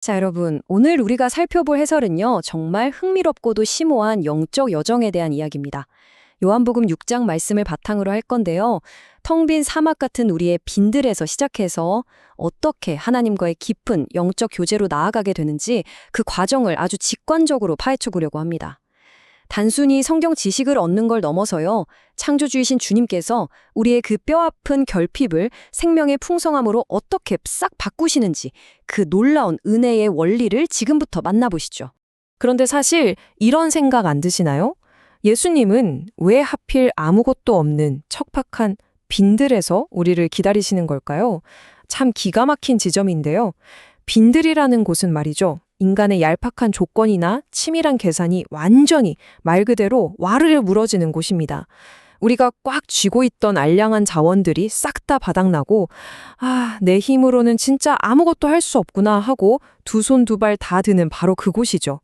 자, 여러분, 오늘 우리가 살펴볼 해설은요, 정말 흥미롭고도 심오한 영적 여정에 대한 이야기입니다. 요한복음 6장 말씀을 바탕으로 할 건데요. 텅 빈 사막 같은 우리의 빈들에서 시작해서 어떻게 하나님과의 깊은 영적 교제로 나아가게 되는지 그 과정을 아주 직관적으로 파헤쳐 보려고 합니다. 단순히 성경 지식을 얻는 걸 넘어서요, 창조주이신 주님께서 우리의 그 뼈아픈 결핍을 생명의 풍성함으로 어떻게 싹 바꾸시는지 그 놀라운 은혜의 원리를 지금부터 만나보시죠. 그런데 사실 이런 생각 안 드시나요? 예수님은 왜 하필 아무것도 없는 척박한 빈들에서 우리를 기다리시는 걸까요? 참 기가 막힌 지점인데요. 빈들이라는 곳은 말이죠. 인간의 얄팍한 조건이나 치밀한 계산이 완전히 말 그대로 와르르 무너지는 곳입니다. 우리가 꽉 쥐고 있던 알량한 자원들이 싹 다 바닥나고 내 힘으로는 진짜 아무것도 할 수 없구나 하고 두 손 두 발 다 드는 바로 그곳이죠.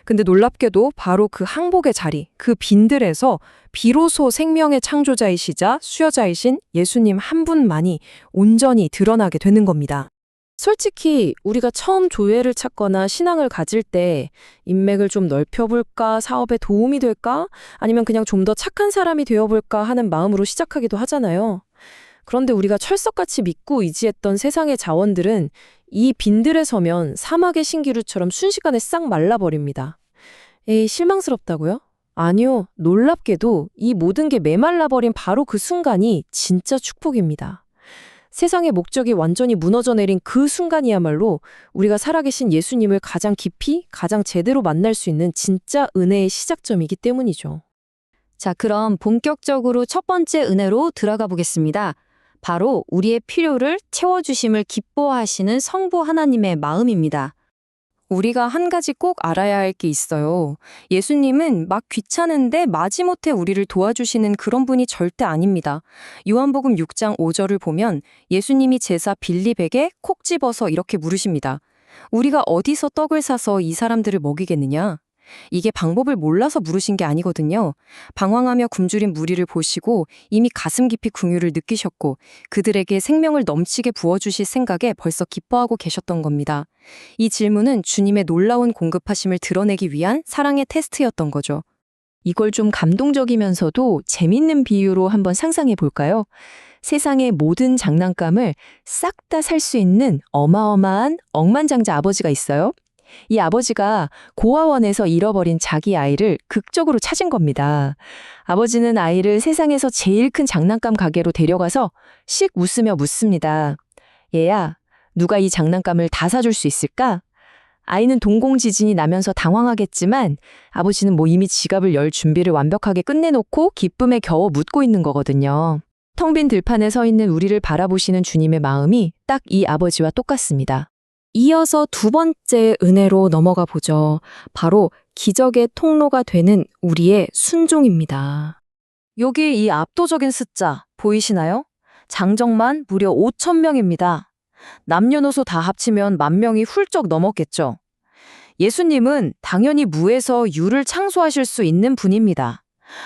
근데 놀랍게도 바로 그 항복의 자리, 그 빈들에서 비로소 생명의 창조자이시자 수여자이신 예수님 한 분만이 온전히 드러나게 되는 겁니다. 솔직히 우리가 처음 조회를 찾거나 신앙을 가질 때 인맥을 좀 넓혀볼까, 사업에 도움이 될까, 아니면 그냥 좀 더 착한 사람이 되어볼까 하는 마음으로 시작하기도 하잖아요. 그런데 우리가 철석같이 믿고 의지했던 세상의 자원들은 이 빈들에 서면 사막의 신기루처럼 순식간에 싹 말라버립니다. 에이, 실망스럽다고요? 아니요, 놀랍게도 이 모든 게 메말라버린 바로 그 순간이 진짜 축복입니다. 세상의 목적이 완전히 무너져 내린 그 순간이야말로 우리가 살아계신 예수님을 가장 깊이, 가장 제대로 만날 수 있는 진짜 은혜의 시작점이기 때문이죠. 자, 그럼 본격적으로 첫 번째 은혜로 들어가 보겠습니다. 바로 우리의 필요를 채워주심을 기뻐하시는 성부 하나님의 마음입니다. 우리가 한 가지 꼭 알아야 할 게 있어요. 예수님은 막 귀찮은데 마지못해 우리를 도와주시는 그런 분이 절대 아닙니다. 요한복음 6장 5절을 보면 예수님이 제자 빌립에게 콕 집어서 이렇게 물으십니다. 우리가 어디서 떡을 사서 이 사람들을 먹이겠느냐? 이게 방법을 몰라서 물으신 게 아니거든요. 방황하며 굶주린 무리를 보시고 이미 가슴 깊이 긍휼을 느끼셨고 그들에게 생명을 넘치게 부어주실 생각에 벌써 기뻐하고 계셨던 겁니다. 이 질문은 주님의 놀라운 공급하심을 드러내기 위한 사랑의 테스트였던 거죠. 이걸 좀 감동적이면서도 재밌는 비유로 한번 상상해 볼까요? 세상의 모든 장난감을 싹 다 살 수 있는 어마어마한 억만장자 아버지가 있어요. 이 아버지가 고아원에서 잃어버린 자기 아이를 극적으로 찾은 겁니다. 아버지는 아이를 세상에서 제일 큰 장난감 가게로 데려가서 씩 웃으며 묻습니다. 얘야, 누가 이 장난감을 다 사줄 수 있을까? 아이는 동공지진이 나면서 당황하겠지만 아버지는 이미 지갑을 열 준비를 완벽하게 끝내놓고 기쁨에 겨워 묻고 있는 거거든요. 텅 빈 들판에 서 있는 우리를 바라보시는 주님의 마음이 딱 이 아버지와 똑같습니다. 이어서 두 번째 은혜로 넘어가 보죠. 바로 기적의 통로가 되는 우리의 순종입니다. 여기 이 압도적인 숫자 보이시나요? 장정만 무려 5,000명입니다. 남녀노소 다 합치면 10,000명이 훌쩍 넘었겠죠. 예수님은 당연히 무에서 유를 창조하실 수 있는 분입니다.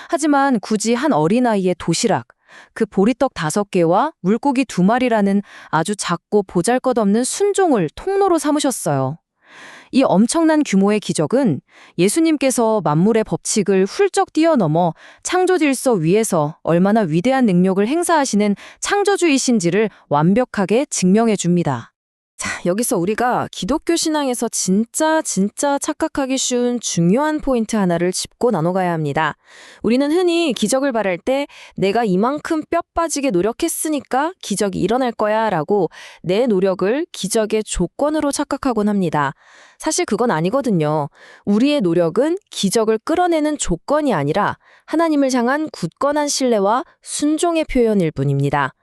하지만 굳이 한 어린아이의 도시락, 그 보리떡 5개와 물고기 2마리라는 아주 작고 보잘것없는 순종을 통로로 삼으셨어요. 이 엄청난 규모의 기적은 예수님께서 만물의 법칙을 훌쩍 뛰어넘어 창조 질서 위에서 얼마나 위대한 능력을 행사하시는 창조주이신지를 완벽하게 증명해 줍니다. 자, 여기서 우리가 기독교 신앙에서 진짜 착각하기 쉬운 중요한 포인트 하나를 짚고 나눠가야 합니다. 우리는 흔히 기적을 바랄 때 내가 이만큼 뼈 빠지게 노력했으니까 기적이 일어날 거야 라고 내 노력을 기적의 조건으로 착각하곤 합니다. 사실 그건 아니거든요. 우리의 노력은 기적을 끌어내는 조건이 아니라 하나님을 향한 굳건한 신뢰와 순종의 표현일 뿐입니다.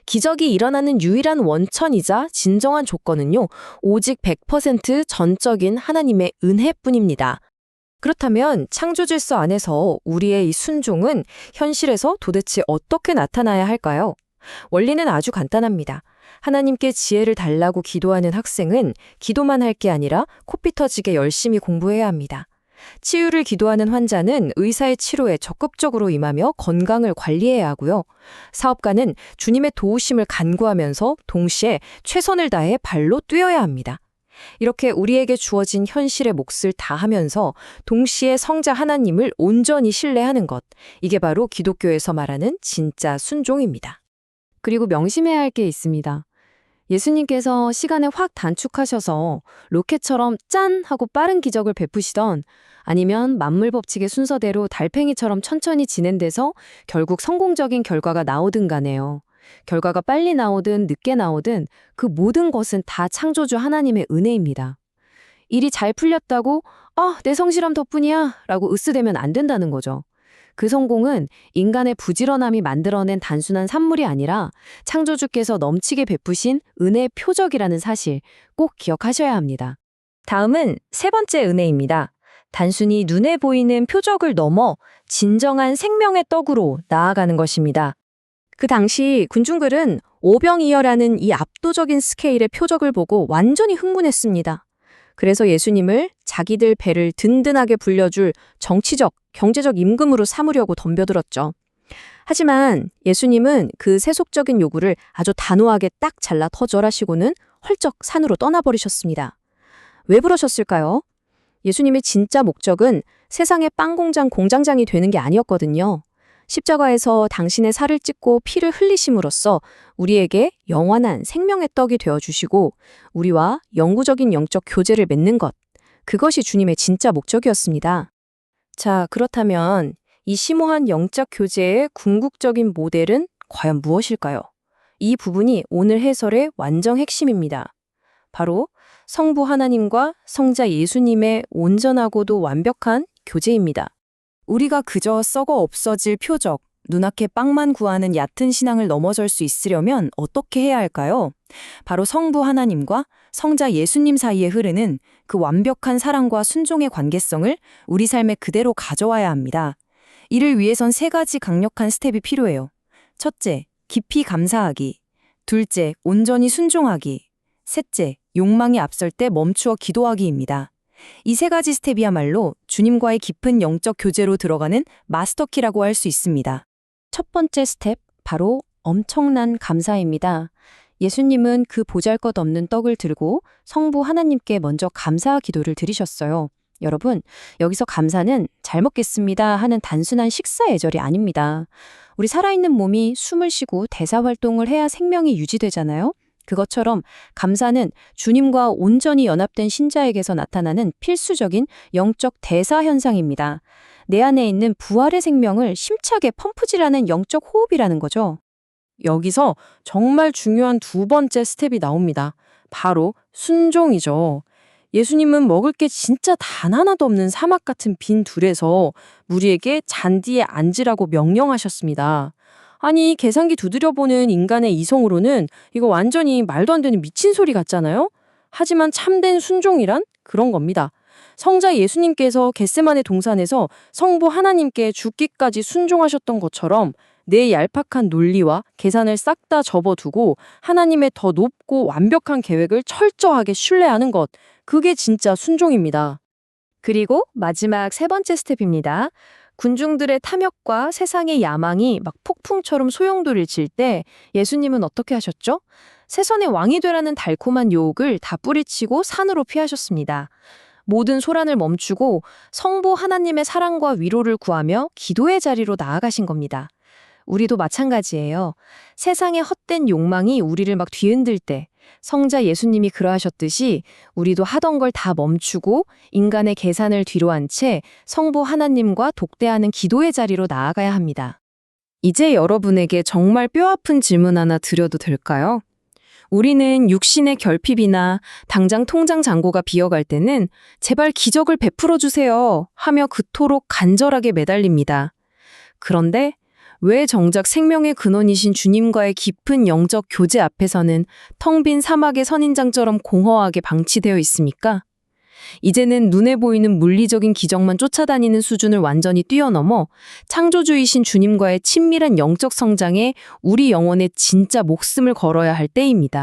기적이 일어나는 유일한 원천이자 진정한 조건은요, 오직 100% 전적인 하나님의 은혜뿐입니다. 그렇다면 창조 질서 안에서 우리의 이 순종은 현실에서 도대체 어떻게 나타나야 할까요? 원리는 아주 간단합니다. 하나님께 지혜를 달라고 기도하는 학생은 기도만 할 게 아니라 코피 터지게 열심히 공부해야 합니다. 치유를 기도하는 환자는 의사의 치료에 적극적으로 임하며 건강을 관리해야 하고요. 사업가는 주님의 도우심을 간구하면서 동시에 최선을 다해 발로 뛰어야 합니다. 이렇게 우리에게 주어진 현실의 몫을 다하면서 동시에 성자 하나님을 온전히 신뢰하는 것. 이게 바로 기독교에서 말하는 진짜 순종입니다. 그리고 명심해야 할 게 있습니다. 예수님께서 시간을 확 단축하셔서 로켓처럼 짠! 하고 빠른 기적을 베푸시던 아니면 만물 법칙의 순서대로 달팽이처럼 천천히 진행돼서 결국 성공적인 결과가 나오든 간에요. 결과가 빨리 나오든 늦게 나오든 그 모든 것은 다 창조주 하나님의 은혜입니다. 일이 잘 풀렸다고 내 성실함 덕분이야 라고 으스대면 안 된다는 거죠. 그 성공은 인간의 부지런함이 만들어낸 단순한 산물이 아니라 창조주께서 넘치게 베푸신 은혜의 표적이라는 사실 꼭 기억하셔야 합니다. 다음은 세 번째 은혜입니다. 단순히 눈에 보이는 표적을 넘어 진정한 생명의 떡으로 나아가는 것입니다. 그 당시 군중들은 오병이어라는 이 압도적인 스케일의 표적을 보고 완전히 흥분했습니다. 그래서 예수님을 자기들 배를 든든하게 불려줄 정치적, 경제적 임금으로 삼으려고 덤벼들었죠. 하지만 예수님은 그 세속적인 요구를 아주 단호하게 딱 잘라 터절하시고는 헐쩍 산으로 떠나버리셨습니다. 왜 그러셨을까요? 예수님의 진짜 목적은 세상의 빵 공장 공장장이 되는 게 아니었거든요. 십자가에서 당신의 살을 찢고 피를 흘리심으로써 우리에게 영원한 생명의 떡이 되어주시고 우리와 영구적인 영적 교제를 맺는 것, 그것이 주님의 진짜 목적이었습니다. 자, 그렇다면 이 심오한 영적 교제의 궁극적인 모델은 과연 무엇일까요? 이 부분이 오늘 해설의 완전 핵심입니다. 바로 성부 하나님과 성자 예수님의 온전하고도 완벽한 교제입니다. 우리가 그저 썩어 없어질 표적, 눈앞에 빵만 구하는 얕은 신앙을 넘어설 수 있으려면 어떻게 해야 할까요? 바로 성부 하나님과 성자 예수님 사이에 흐르는 그 완벽한 사랑과 순종의 관계성을 우리 삶에 그대로 가져와야 합니다. 이를 위해선 세 가지 강력한 스텝이 필요해요. 첫째, 깊이 감사하기. 둘째, 온전히 순종하기. 셋째, 욕망이 앞설 때 멈추어 기도하기입니다. 이 세 가지 스텝이야말로 주님과의 깊은 영적 교제로 들어가는 마스터키라고 할 수 있습니다. 첫 번째 스텝, 바로 엄청난 감사입니다. 예수님은 그 보잘것없는 떡을 들고 성부 하나님께 먼저 감사 기도를 드리셨어요. 여러분, 여기서 감사는 잘 먹겠습니다 하는 단순한 식사 예절이 아닙니다. 우리 살아있는 몸이 숨을 쉬고 대사 활동을 해야 생명이 유지되잖아요. 그것처럼 감사는 주님과 온전히 연합된 신자에게서 나타나는 필수적인 영적 대사 현상입니다. 내 안에 있는 부활의 생명을 심차게 펌프질하는 영적 호흡이라는 거죠. 여기서 정말 중요한 두 번째 스텝이 나옵니다. 바로 순종이죠. 예수님은 먹을 게 진짜 단 하나도 없는 사막 같은 빈 둘에서 무리에게 잔디에 앉으라고 명령하셨습니다. 아니, 계산기 두드려보는 인간의 이성으로는 이거 완전히 말도 안 되는 미친 소리 같잖아요? 하지만 참된 순종이란 그런 겁니다. 성자 예수님께서 겟세마네 동산에서 성부 하나님께 죽기까지 순종하셨던 것처럼 내 얄팍한 논리와 계산을 싹 다 접어두고 하나님의 더 높고 완벽한 계획을 철저하게 신뢰하는 것, 그게 진짜 순종입니다. 그리고 마지막 세 번째 스텝입니다. 군중들의 탐욕과 세상의 야망이 막 폭풍처럼 소용돌이를 칠 때 예수님은 어떻게 하셨죠? 세상의 왕이 되라는 달콤한 유혹을 다 뿌리치고 산으로 피하셨습니다. 모든 소란을 멈추고 성부 하나님의 사랑과 위로를 구하며 기도의 자리로 나아가신 겁니다. 우리도 마찬가지예요. 세상의 헛된 욕망이 우리를 막 뒤흔들 때 성자 예수님이 그러하셨듯이 우리도 하던 걸 다 멈추고 인간의 계산을 뒤로한 채 성부 하나님과 독대하는 기도의 자리로 나아가야 합니다. 이제 여러분에게 정말 뼈아픈 질문 하나 드려도 될까요? 우리는 육신의 결핍이나 당장 통장 잔고가 비어갈 때는 제발 기적을 베풀어 주세요 하며 그토록 간절하게 매달립니다. 그런데 왜 정작 생명의 근원이신 주님과의 깊은 영적 교제 앞에서는 텅 빈 사막의 선인장처럼 공허하게 방치되어 있습니까? 이제는 눈에 보이는 물리적인 기적만 쫓아다니는 수준을 완전히 뛰어넘어 창조주이신 주님과의 친밀한 영적 성장에 우리 영혼의 진짜 목숨을 걸어야 할 때입니다.